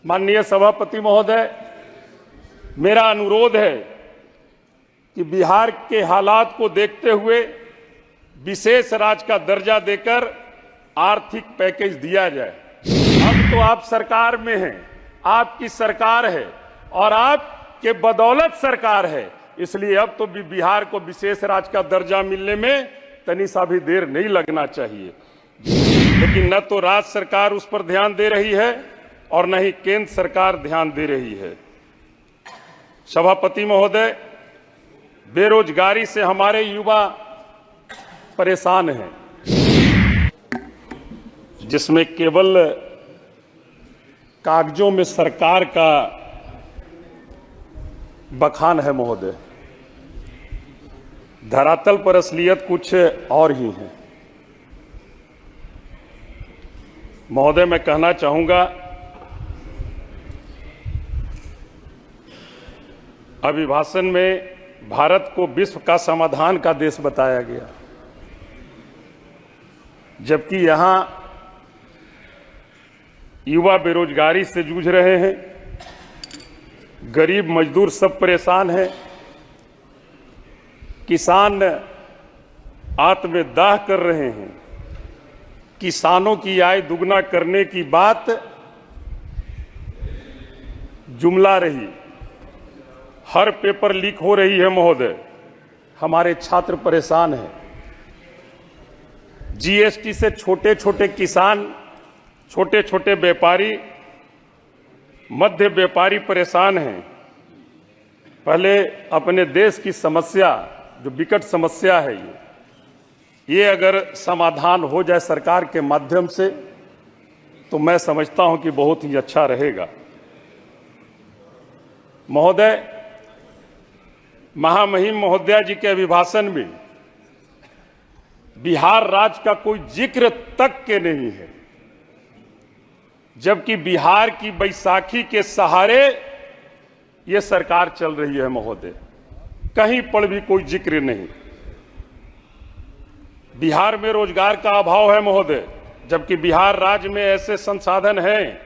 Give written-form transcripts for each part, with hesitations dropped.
माननीय सभापति महोदय, मेरा अनुरोध है कि बिहार के हालात को देखते हुए विशेष राज्य का दर्जा देकर आर्थिक पैकेज दिया जाए। अब तो आप सरकार में हैं, आपकी सरकार है और आपके बदौलत सरकार है, इसलिए अब तो बिहार को विशेष राज्य का दर्जा मिलने में तनी सा भी देर नहीं लगना चाहिए। लेकिन न तो राज्य सरकार उस पर ध्यान दे रही है और न ही केंद्र सरकार ध्यान दे रही है। सभापति महोदय, बेरोजगारी से हमारे युवा परेशान हैं, जिसमें केवल कागजों में सरकार का बखान है महोदय, धरातल पर असलियत कुछ और ही है। महोदय, मैं कहना चाहूंगा, अभिभाषण में भारत को विश्व का समाधान का देश बताया गया, जबकि यहां युवा बेरोजगारी से जूझ रहे हैं, गरीब मजदूर सब परेशान हैं, किसान आत्मदाह कर रहे हैं। किसानों की आय दुगना करने की बात जुमला रही, हर पेपर लीक हो रही है महोदय, हमारे छात्र परेशान हैं। जीएसटी से छोटे छोटे किसान, छोटे छोटे व्यापारी, मध्य व्यापारी परेशान हैं। पहले अपने देश की समस्या, जो विकट समस्या है, ये अगर समाधान हो जाए सरकार के माध्यम से तो मैं समझता हूं कि बहुत ही अच्छा रहेगा। महोदय, महामहिम महोदया जी के अभिभाषण में बिहार राज्य का कोई जिक्र तक के नहीं है, जबकि बिहार की बैसाखी के सहारे ये सरकार चल रही है महोदय, कहीं पर भी कोई जिक्र नहीं। बिहार में रोजगार का अभाव है महोदय, जबकि बिहार राज्य में ऐसे संसाधन हैं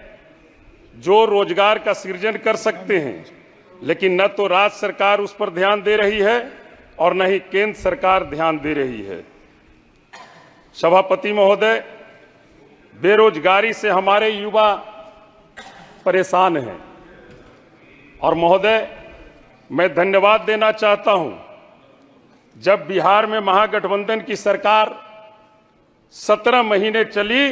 जो रोजगार का सृजन कर सकते हैं, लेकिन न तो राज्य सरकार उस पर ध्यान दे रही है और न ही केंद्र सरकार ध्यान दे रही है। सभापति महोदय, बेरोजगारी से हमारे युवा परेशान हैं और महोदय, मैं धन्यवाद देना चाहता हूं, जब बिहार में महागठबंधन की सरकार 17 महीने चली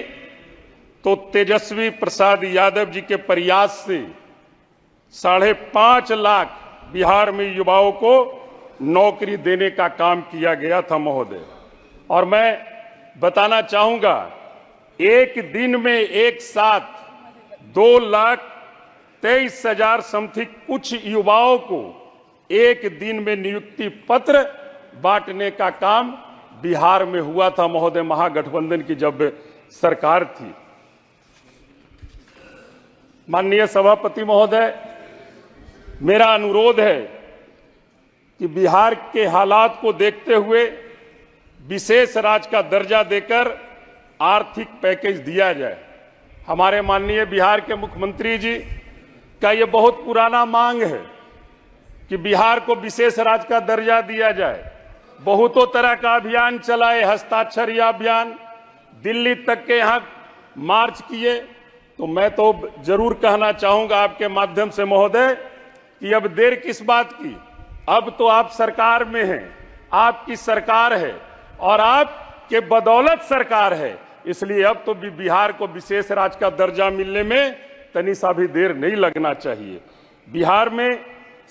तो तेजस्वी प्रसाद यादव जी के प्रयास से 5.5 लाख बिहार में युवाओं को नौकरी देने का काम किया गया था महोदय। और मैं बताना चाहूंगा, एक दिन में एक साथ 2,23,000 समथिंग कुछ युवाओं को एक दिन में नियुक्ति पत्र बांटने का काम बिहार में हुआ था महोदय, महागठबंधन की जब सरकार थी। माननीय सभापति महोदय, मेरा अनुरोध है कि बिहार के हालात को देखते हुए विशेष राज्य का दर्जा देकर आर्थिक पैकेज दिया जाए। हमारे माननीय बिहार के मुख्यमंत्री जी का यह बहुत पुराना मांग है कि बिहार को विशेष राज्य का दर्जा दिया जाए। बहुतों तरह का अभियान चलाए, हस्ताक्षर अभियान, दिल्ली तक के यहाँ मार्च किए। तो मैं तो जरूर कहना चाहूंगा आपके माध्यम से महोदय कि अब देर किस बात की, अब तो आप सरकार में हैं, आपकी सरकार है और आपके बदौलत सरकार है, इसलिए अब तो बिहार को विशेष राज्य का दर्जा मिलने में तनी सा भी देर नहीं लगना चाहिए। बिहार में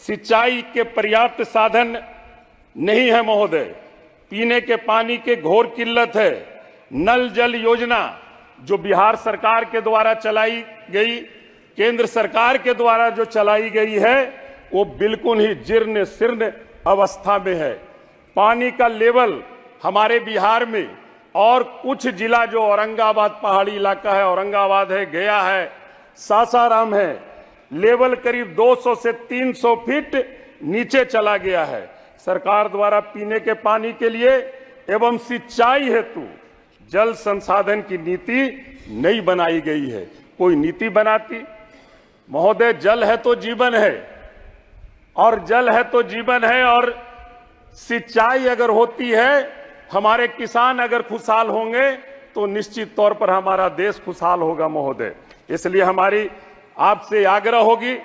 सिंचाई के पर्याप्त साधन नहीं है महोदय, पीने के पानी के घोर किल्लत है। नल जल योजना जो बिहार सरकार के द्वारा चलाई गई, केंद्र सरकार के द्वारा जो चलाई गई है, वो बिल्कुल ही जीर्ण शीर्ण अवस्था में है। पानी का लेवल हमारे बिहार में और कुछ जिला जो औरंगाबाद पहाड़ी इलाका है, औरंगाबाद है, गया है, सासाराम है, लेवल करीब 200 से 300 फीट नीचे चला गया है। सरकार द्वारा पीने के पानी के लिए एवं सिंचाई हेतु जल संसाधन की नीति नहीं बनाई गई है। कोई नीति बनाती, महोदय, जल है तो जीवन है, और जल है तो जीवन है, और सिंचाई अगर होती है, हमारे किसान अगर खुशहाल होंगे तो निश्चित तौर पर हमारा देश खुशहाल होगा महोदय। इसलिए हमारी आपसे आग्रह होगी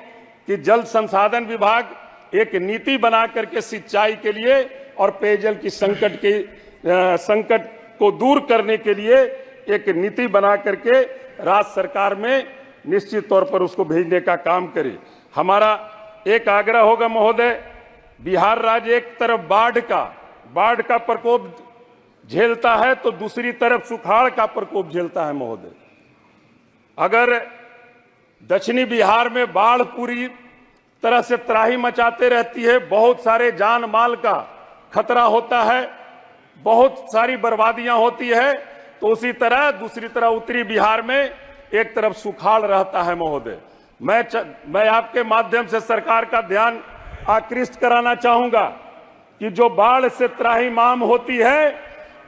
कि जल संसाधन विभाग एक नीति बना करके सिंचाई के लिए और पेयजल की संकट को दूर करने के लिए एक नीति बना करके राज्य सरकार में निश्चित तौर पर उसको भेजने का काम करे। हमारा एक आग्रह होगा महोदय, बिहार राज्य एक तरफ बाढ़ का प्रकोप झेलता है तो दूसरी तरफ सुखाड़ का प्रकोप झेलता है महोदय। अगर दक्षिणी बिहार में बाढ़ पूरी तरह से त्राही मचाते रहती है, बहुत सारे जान माल का खतरा होता है, बहुत सारी बर्बादियां होती है, तो उसी तरह दूसरी तरह उत्तरी बिहार में एक तरफ सुखाड़ रहता है महोदय। मैं आपके माध्यम से सरकार का ध्यान आकृष्ट कराना चाहूंगा कि जो बाढ़ से त्राहिमाम होती है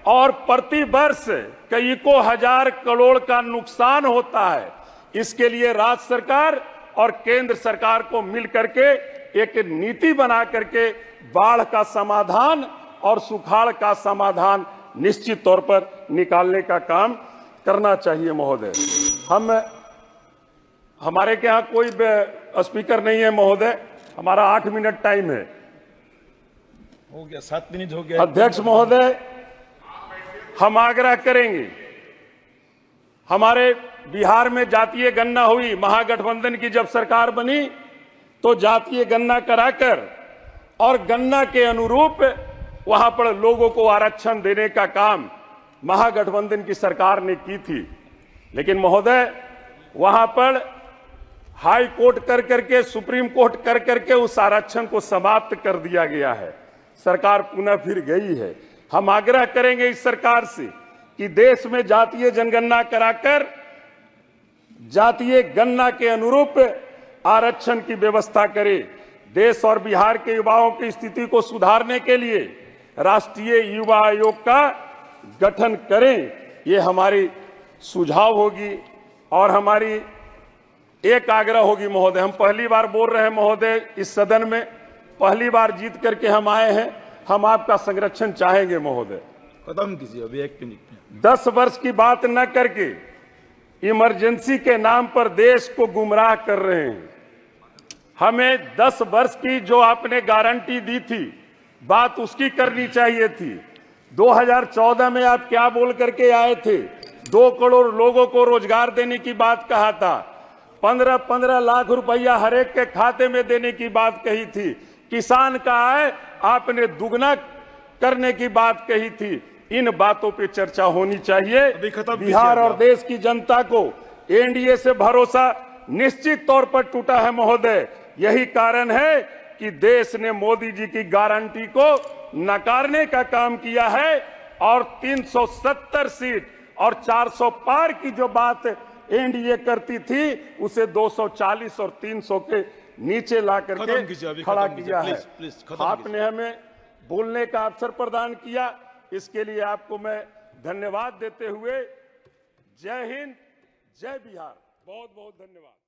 और प्रति वर्ष कई को हजार करोड़ का नुकसान होता है, इसके लिए राज्य सरकार और केंद्र सरकार को मिलकर के एक नीति बना करके बाढ़ का समाधान और सुखाड़ का समाधान निश्चित तौर पर निकालने का काम करना चाहिए महोदय। हमारे के यहाँ कोई स्पीकर नहीं है महोदय, हमारा 8 मिनट टाइम है। हो गया, 7 मिनट हो गया। अध्यक्ष महोदय, हम आग्रह करेंगे, हमारे बिहार में जातीय गणना हुई, महागठबंधन की जब सरकार बनी तो जातीय गणना कराकर और गणना के अनुरूप वहां पर लोगों को आरक्षण देने का काम महागठबंधन की सरकार ने की थी। लेकिन महोदय, वहां पर हाई कोर्ट कर करके, सुप्रीम कोर्ट कर करके उस आरक्षण को समाप्त कर दिया गया है। सरकार पुनः फिर गई है। हम आग्रह करेंगे इस सरकार से कि देश में जातीय जनगणना कराकर जातीय गणना के अनुरूप आरक्षण की व्यवस्था करे। देश और बिहार के युवाओं की स्थिति को सुधारने के लिए राष्ट्रीय युवा आयोग का गठन करें, ये हमारी सुझाव होगी। और हमारी एक आग्रह होगी महोदय, हम पहली बार बोल रहे हैं महोदय, इस सदन में पहली बार जीत करके हम आए हैं, हम आपका संरक्षण चाहेंगे महोदय। खत्म कीजिए अभी 1 मिनट। 10 वर्ष की बात न करके इमरजेंसी के नाम पर देश को गुमराह कर रहे हैं। हमें 10 वर्ष की जो आपने गारंटी दी थी, बात उसकी करनी चाहिए थी। 2014 में आप क्या बोल करके आए थे? 2 करोड़ लोगों को रोजगार देने की बात कहा था, 15-15 लाख रुपया हर एक के खाते में देने की बात कही थी, किसान का आय आपने दुगना करने की बात कही थी। इन बातों पे चर्चा होनी चाहिए। बिहार और देश की जनता को एनडीए से भरोसा निश्चित तौर पर टूटा है महोदय। यही कारण है कि देश ने मोदी जी की गारंटी को नकारने का काम किया है और 370 सीट और 400 पार की जो बात एनडीए करती थी, उसे 240 और 300 के नीचे ला करके खड़ा किया है। आपने हमें बोलने का अवसर प्रदान किया, इसके लिए आपको मैं धन्यवाद देते हुए जय हिंद, जय बिहार, बहुत बहुत धन्यवाद।